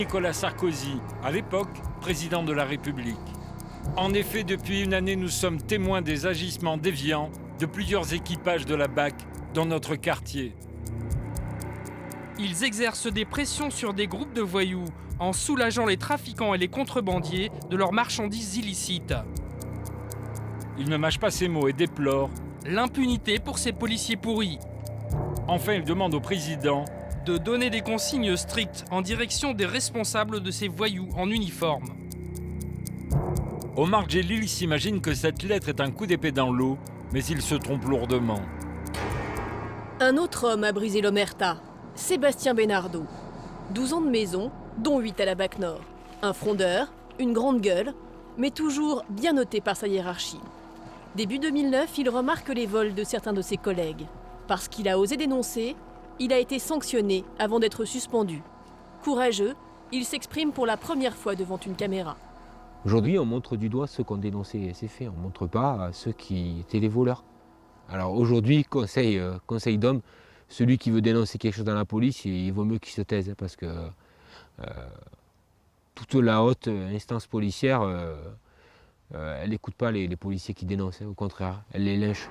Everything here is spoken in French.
Nicolas Sarkozy, à l'époque président de la République. En effet, depuis une année, nous sommes témoins des agissements déviants de plusieurs équipages de la BAC dans notre quartier. Ils exercent des pressions sur des groupes de voyous en soulageant les trafiquants et les contrebandiers de leurs marchandises illicites. Il ne mâche pas ses mots et déplore. L'impunité pour ces policiers pourris. Enfin, il demande au président De donner des consignes strictes en direction des responsables de ces voyous en uniforme. Omar Djelil s'imagine que cette lettre est un coup d'épée dans l'eau, mais il se trompe lourdement. Un autre homme a brisé l'omerta, Sébastien Benardo. 12 ans de maison, dont 8 à la BAC Nord. Un frondeur, une grande gueule, mais toujours bien noté par sa hiérarchie. Début 2009, il remarque les vols de certains de ses collègues. Parce qu'il a osé dénoncer, il a été sanctionné avant d'être suspendu. Courageux, il s'exprime pour la première fois devant une caméra. Aujourd'hui, on montre du doigt ceux qui ont dénoncé ces faits, on ne montre pas ceux qui étaient les voleurs. Alors aujourd'hui, conseil d'homme, celui qui veut dénoncer quelque chose dans la police, il vaut mieux qu'il se taise, parce que toute la haute instance policière, elle n'écoute pas les policiers qui dénoncent, au contraire, elle les lynche.